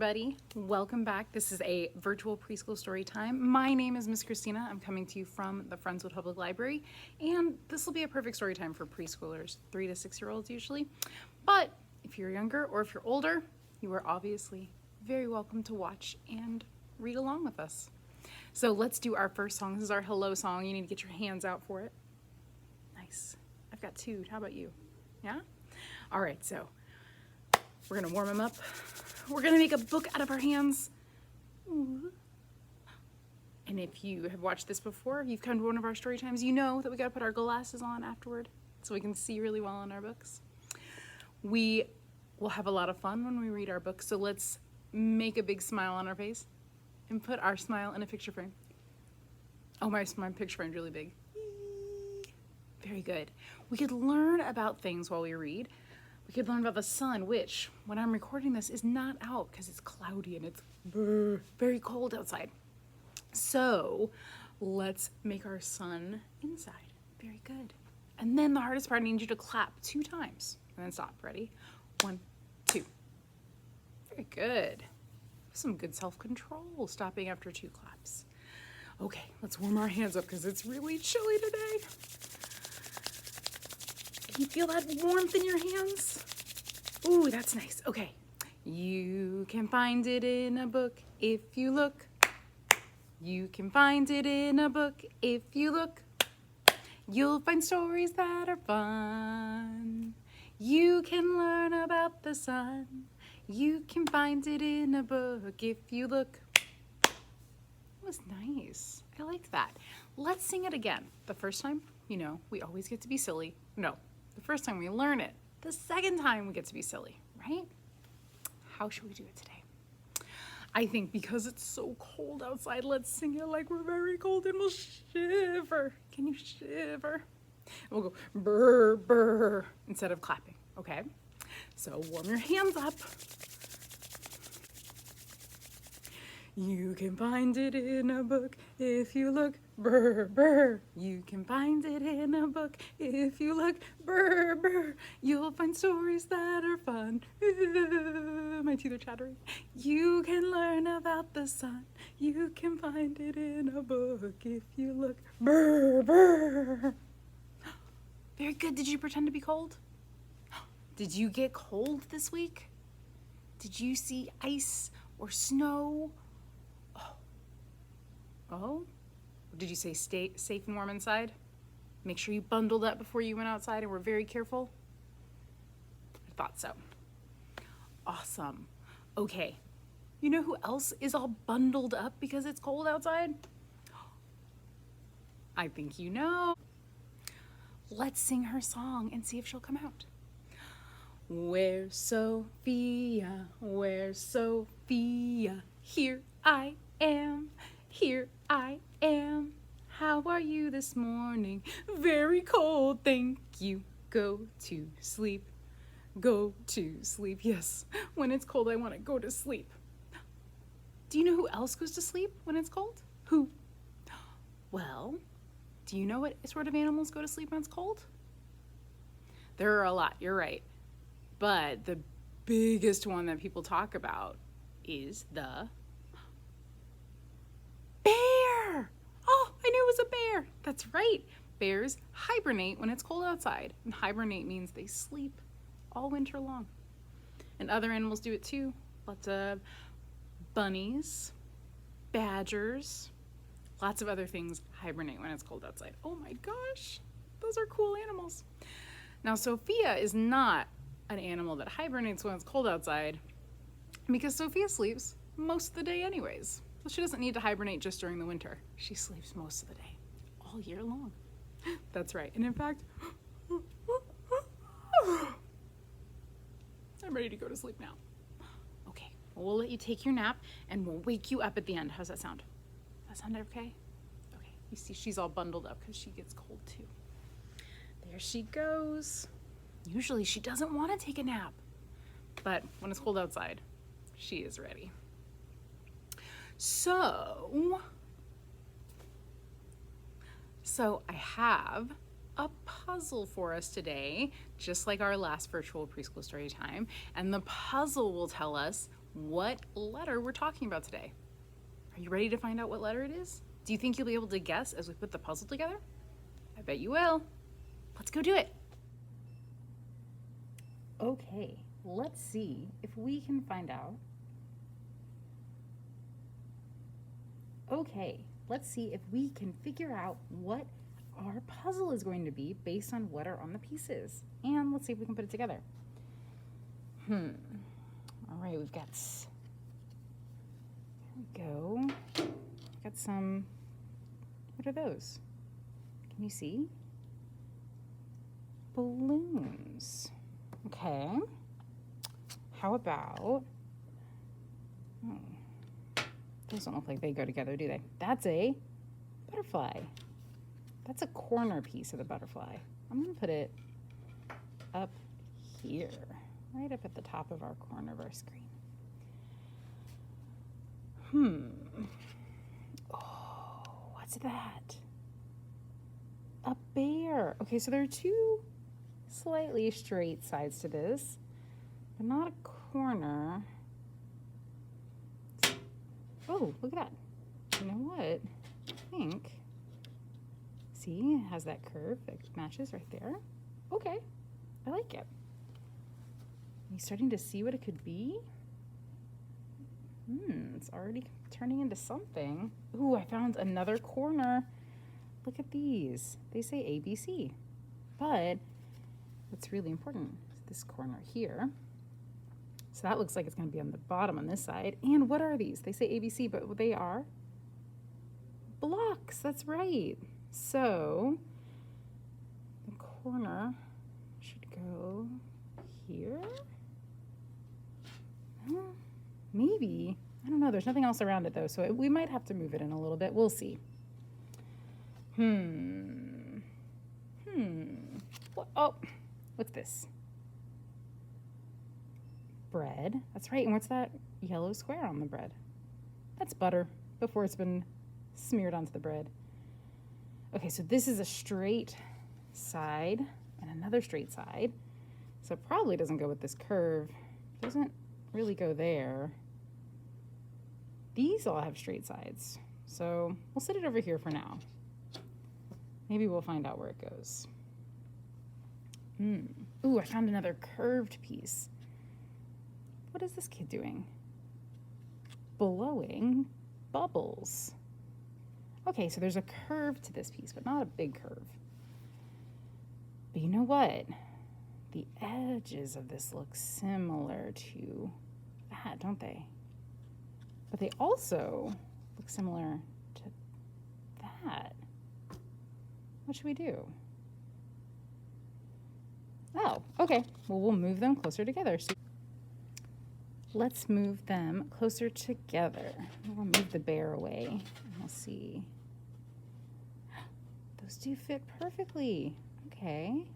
everybody. Welcome back. This is a virtual preschool story time. My name is Miss Christina. I'm coming to you from the Friendswood Public Library, and this will be a perfect story time for preschoolers, 3 to 6 year olds usually. But if you're younger or if you're older, you are obviously very welcome to watch and read along with us. So let's do our first song. This is our hello song. You need to get your hands out for it. Nice. I've got two. How about you? Yeah? All right, so we're gonna warm them up. We're gonna make a book out of our hands. Ooh. And if you have watched this before, if you've come to one of our story times, you know that we gotta put our glasses on afterward so we can see really well in our books. We will have a lot of fun when we read our books, so let's make a big smile on our face and put our smile in a picture frame. Oh, my picture frame's really big. Very good. We could learn about things while we read. We could learn about the sun, which, when I'm recording this, is not out because it's cloudy and it's very cold outside. So let's make our sun inside. Very good. And then the hardest part, I need you to clap 2 times and then stop. Ready? 1, 2. Very good. Some good self-control, stopping after 2 claps. Okay, let's warm our hands up because it's really chilly today. Can you feel that warmth in your hands? Ooh, that's nice. Okay. You can find it in a book if you look. You can find it in a book if you look. You'll find stories that are fun. You can learn about the sun. You can find it in a book if you look. That was nice. I like that. Let's sing it again. The first time, you know, we always get to be silly. No. The first time we learn it, the second time we get to be silly, right? How should we do it today? I think because it's so cold outside, let's sing it like we're very cold and we'll shiver. Can you shiver? And we'll go brr, brr, instead of clapping, okay? So warm your hands up. You can find it in a book if you look, brr, brr. You can find it in a book if you look, brr, brr. You'll find stories that are fun. My teeth are chattering. You can learn about the sun. You can find it in a book if you look, brr, brr. Very good. Did you pretend to be cold? Did you get cold this week? Did you see ice or snow? Oh, did you say stay safe and warm inside? Make sure you bundled up before you went outside and were very careful? I thought so. Awesome. Okay, you know who else is all bundled up because it's cold outside? I think you know. Let's sing her song and see if she'll come out. Where's Sophia? Where's Sophia? Here I am. Here I am. How are you this morning? Very cold, thank you. Go to sleep. Go to sleep. Yes, when it's cold, I want to go to sleep. Do you know who else goes to sleep when it's cold? Who? Well, do you know what sort of animals go to sleep when it's cold? There are a lot, you're right. But the biggest one that people talk about is the bear. Oh, I knew it was a bear. That's right. Bears hibernate when it's cold outside. And hibernate means they sleep all winter long. And other animals do it too. Lots of bunnies, badgers, lots of other things hibernate when it's cold outside. Oh my gosh, those are cool animals. Now, Sophia is not an animal that hibernates when it's cold outside because Sophia sleeps most of the day anyways. So she doesn't need to hibernate just during the winter. She sleeps most of the day, all year long. That's right. And in fact, I'm ready to go to sleep now. Okay, well, we'll let you take your nap and we'll wake you up at the end. How's that sound? Does that sound okay? Okay, you see she's all bundled up because she gets cold too. There she goes. Usually she doesn't want to take a nap, but when it's cold outside, she is ready. So I have a puzzle for us today, just like our last virtual preschool story time. And the puzzle will tell us what letter we're talking about today. Are you ready to find out what letter it is? Do you think you'll be able to guess as we put the puzzle together? I bet you will. Let's go do it. Okay, let's see if we can find out. Okay, let's see if we can figure out what our puzzle is going to be based on what are on the pieces. And let's see if we can put it together. All right, we've got, there we go. Got some, what are those? Can you see? Balloons. Okay. How about, those don't look like they go together, do they? That's a butterfly. That's a corner piece of the butterfly. I'm gonna put it up here, right up at the top of our corner of our screen. Oh, what's that? A bear. Okay, so there are two slightly straight sides to this, but not a corner. Oh, look at that. You know what? I think, see, it has that curve that matches right there. Okay, I like it. Are you starting to see what it could be? It's already turning into something. Ooh, I found another corner. Look at these. They say ABC, but what's really important is this corner here. So that looks like it's going to be on the bottom on this side. And what are these? They say ABC, but they are blocks. That's right. So the corner should go here. Maybe. I don't know. There's nothing else around it, though, so we might have to move it in a little bit. We'll see. Oh, what's this? Bread. That's right. And what's that yellow square on the bread? That's butter before it's been smeared onto the bread. Okay, so this is a straight side and another straight side. So it probably doesn't go with this curve. It doesn't really go there. These all have straight sides. So we'll set it over here for now. Maybe we'll find out where it goes. Ooh, I found another curved piece. What is this kid doing? Blowing bubbles. Okay, so there's a curve to this piece, but not a big curve. But you know what? The edges of this look similar to that, don't they? But they also look similar to that. What should we do? Oh, okay. Well, we'll move them closer together. So let's move them closer together. We'll move the bear away and we'll see. Those do fit perfectly. Okay,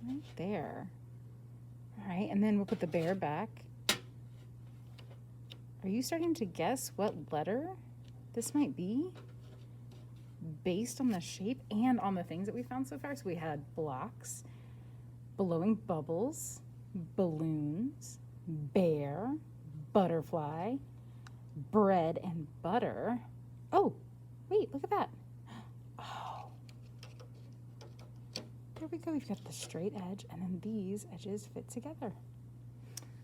right there. All right, and then we'll put the bear back. Are you starting to guess what letter this might be? Based on the shape and on the things that we found so far. So we had blocks, blowing bubbles, balloons, bear, butterfly, bread, and butter. Oh, wait, look at that. Oh, there we go. We've got the straight edge, and then these edges fit together.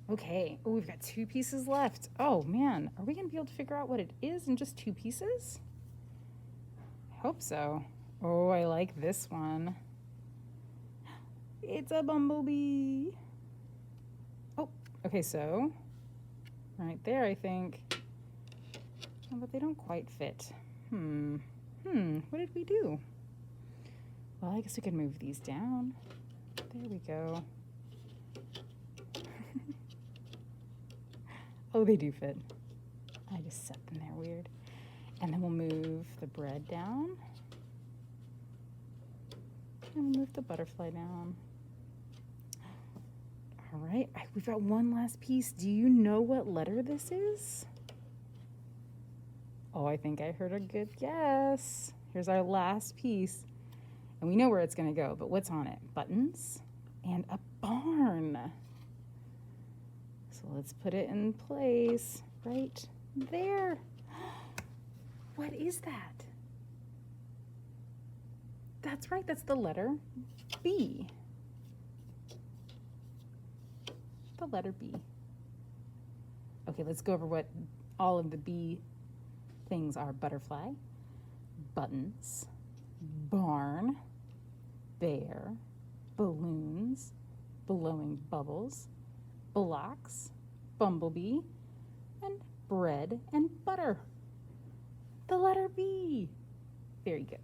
Okay, oh, we've got two pieces left. Oh man, are we gonna be able to figure out what it is in just two pieces? I hope so. Oh, I like this one. It's a bumblebee. Oh, okay, so right there, I think. Oh, but they don't quite fit. What did we do? Well, I guess we could move these down. There we go. Oh, they do fit. I just set them there weird. And then we'll move the bread down. And move the butterfly down. All right, we've got one last piece. Do you know what letter this is? Oh, I think I heard a good guess. Here's our last piece. And we know where it's gonna go, but what's on it? Buttons and a barn. So let's put it in place right there. What is that? That's right, that's the letter B. The letter B. Okay, let's go over what all of the B things are. Butterfly, buttons, barn, bear, balloons, blowing bubbles, blocks, bumblebee, and bread and butter. The letter B. Very good.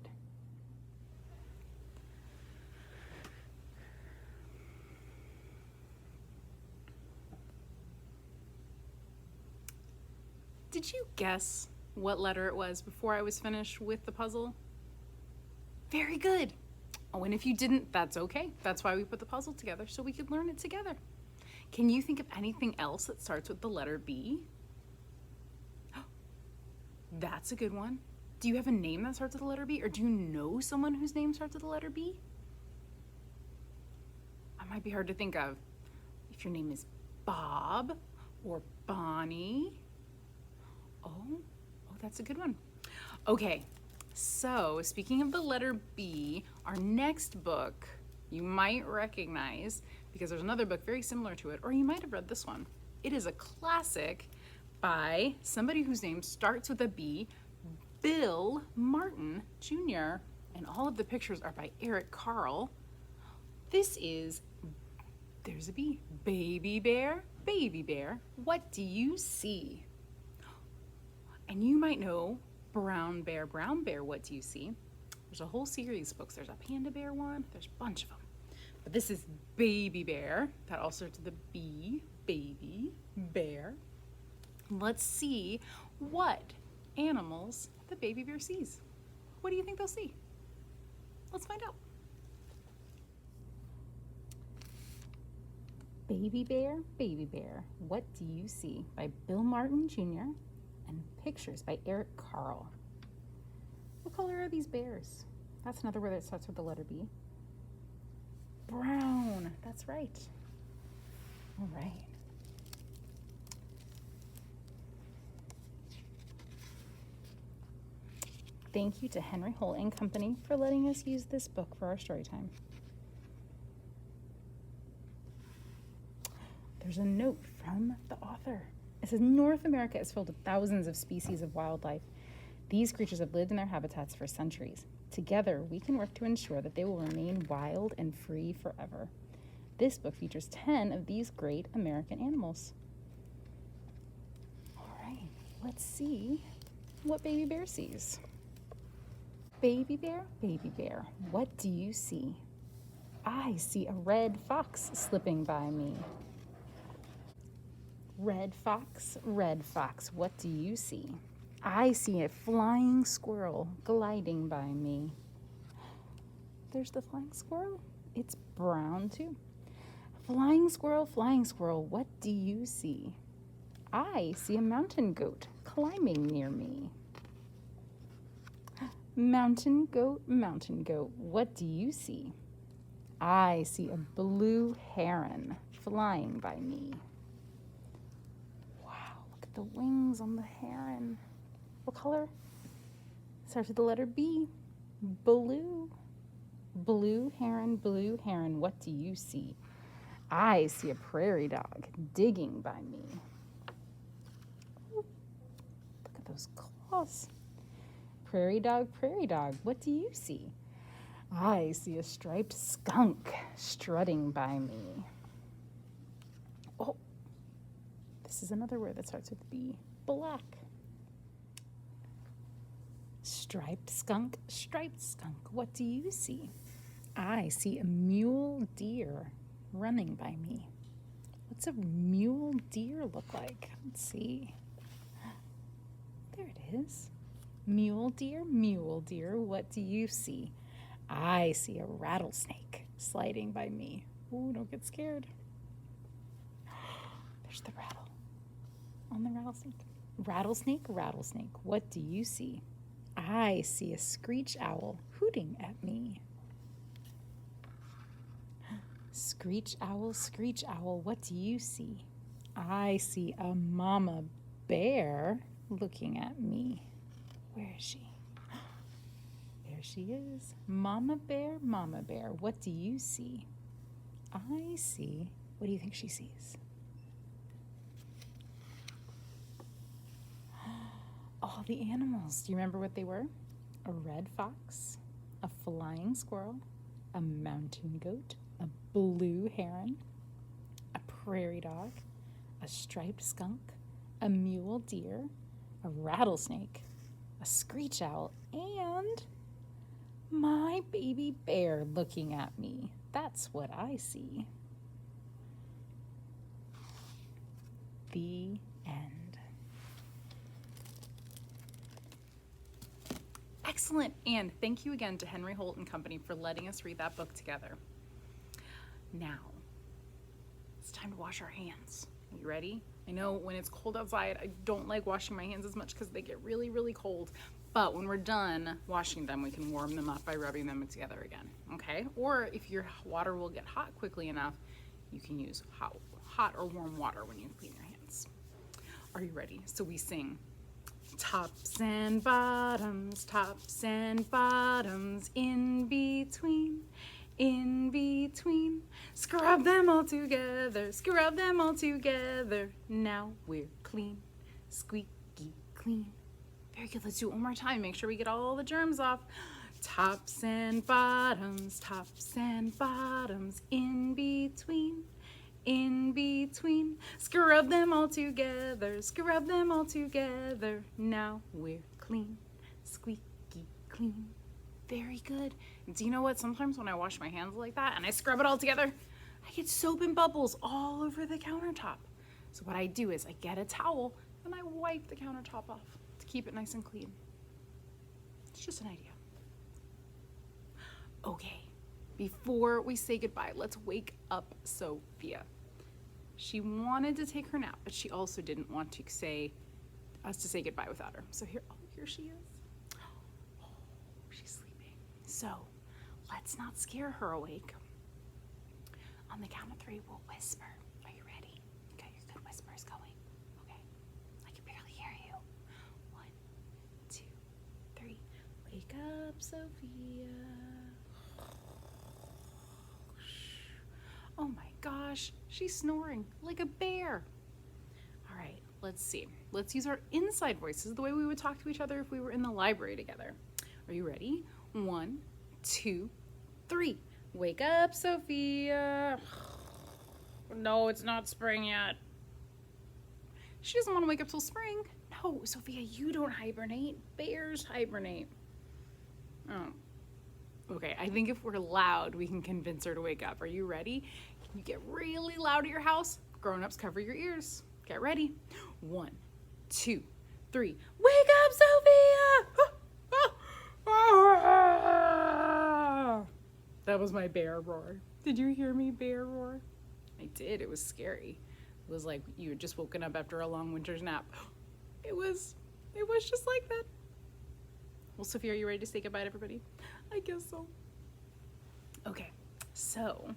Did you guess what letter it was before I was finished with the puzzle? Very good. Oh, and if you didn't, that's okay. That's why we put the puzzle together, so we could learn it together. Can you think of anything else that starts with the letter B? That's a good one. Do you have a name that starts with the letter B, or do you know someone whose name starts with the letter B? That might be hard to think of. If your name is Bob or Bonnie. Oh, that's a good one. Okay, so speaking of the letter B, our next book you might recognize because there's another book very similar to it, or you might have read this one. It is a classic by somebody whose name starts with a B, Bill Martin Jr., and all of the pictures are by Eric Carle. This is, there's a B, Baby Bear, what do you see? And you might know Brown Bear, what do you see? There's a whole series of books. There's a Panda Bear one. There's a bunch of them. But this is Baby Bear. That all starts with a B, Baby Bear. Let's see what animals the baby bear sees. What do you think they'll see? Let's find out. Baby Bear, what do you see? By Bill Martin Jr. and pictures by Eric Carle. What color are these bears? That's another word that starts with the letter B. Brown, that's right. All right. Thank you to Henry Holt and Company for letting us use this book for our story time. There's a note from the author. It says, North America is filled with thousands of species of wildlife. These creatures have lived in their habitats for centuries. Together, we can work to ensure that they will remain wild and free forever. This book features 10 of these great American animals. All right, let's see what Baby Bear sees. Baby Bear, what do you see? I see a red fox slipping by me. Red fox, what do you see? I see a flying squirrel gliding by me. There's the flying squirrel. It's brown too. Flying squirrel, what do you see? I see a mountain goat climbing near me. Mountain goat, what do you see? I see a blue heron flying by me. Wow, look at the wings on the heron. What color? Starts with the letter B. Blue. Blue heron, what do you see? I see a prairie dog digging by me. Ooh, look at those claws. Prairie dog, what do you see? I see a striped skunk strutting by me. Oh, this is another word that starts with B. Black. Striped skunk, what do you see? I see a mule deer running by me. What's a mule deer look like? Let's see. There it is. Mule deer, what do you see? I see a rattlesnake sliding by me. Ooh, don't get scared. There's the rattle on the rattlesnake. Rattlesnake, what do you see? I see a screech owl hooting at me. Screech owl, what do you see? I see a mama bear looking at me. Where is she? There she is. Mama bear, what do you see? I see. What do you think she sees? All the animals. Do you remember what they were? A red fox, a flying squirrel, a mountain goat, a blue heron, a prairie dog, a striped skunk, a mule deer, a rattlesnake, a screech owl, and my baby bear looking at me. That's what I see. The end. Excellent, and thank you again to Henry Holt and Company for letting us read that book together. Now, it's time to wash our hands. Are you ready? I know when it's cold outside, I don't like washing my hands as much because they get really, really cold. But when we're done washing them, we can warm them up by rubbing them together again, okay? Or if your water will get hot quickly enough, you can use hot or warm water when you clean your hands. Are you ready? So we sing. Tops and bottoms, in between, scrub them all together, now we're clean, squeaky clean. Very good, let's do it one more time, make sure we get all the germs off. Tops and bottoms, in between, scrub them all together, now we're clean, squeaky clean. Very good. And do you know what? Sometimes when I wash my hands like that and I scrub it all together, I get soap and bubbles all over the countertop. So what I do is I get a towel and I wipe the countertop off to keep it nice and clean. It's just an idea. Okay, before we say goodbye, let's wake up Sophia. She wanted to take her nap, but she also didn't want to say goodbye without her. So here she is. Oh, she's sleeping. So let's not scare her awake. On the count of 3, we'll whisper. Are you ready? You got your good whispers going. Okay. I can barely hear you. 1, 2, 3. Wake up, Sophia. Oh my gosh, she's snoring like a bear. All right, let's see. Let's use our inside voices the way we would talk to each other if we were in the library together. Are you ready? 1, 2, 3. Wake up, Sophia. No, it's not spring yet. She doesn't want to wake up till spring. No, Sophia, you don't hibernate. Bears hibernate. Oh. Okay, I think if we're loud, we can convince her to wake up. Are you ready? Can you get really loud at your house? Grown-ups, cover your ears. Get ready. 1, 2, 3. Wake up, Sophia! That was my bear roar. Did you hear me bear roar? I did. It was scary. It was like you had just woken up after a long winter's nap. It was just like that. Well, Sophia, are you ready to say goodbye to everybody? I guess so. Okay, so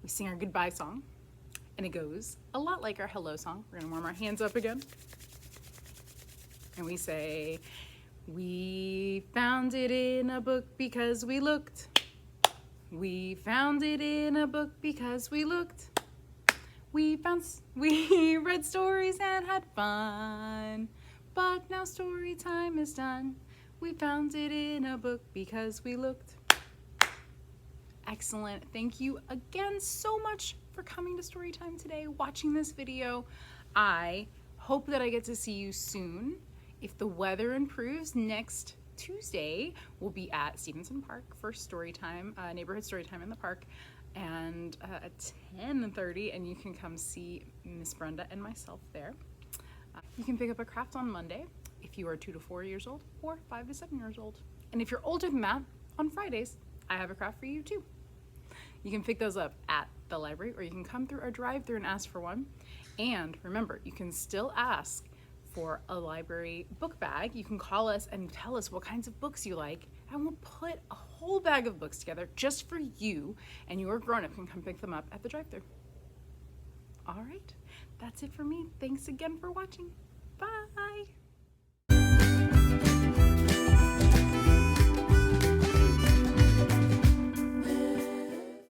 we sing our goodbye song, and it goes a lot like our hello song. We're gonna warm our hands up again. And we say, we found it in a book because we looked. We found it in a book because we looked. We read stories and had fun. But now story time is done. We found it in a book because we looked. Excellent. Thank you again so much for coming to Storytime today, watching this video. I hope that I get to see you soon. If the weather improves, next Tuesday we'll be at Stevenson Park for Storytime, neighborhood Storytime in the park, and at 10:30, and you can come see Miss Brenda and myself there. You can pick up a craft on Monday if you are 2 to 4 years old or 5 to 7 years old. And if you're older than that, on Fridays, I have a craft for you too. You can pick those up at the library, or you can come through our drive-thru and ask for one. And remember, you can still ask for a library book bag. You can call us and tell us what kinds of books you like, and we'll put a whole bag of books together just for you, and your grown-up can come pick them up at the drive-thru. All right, that's it for me. Thanks again for watching.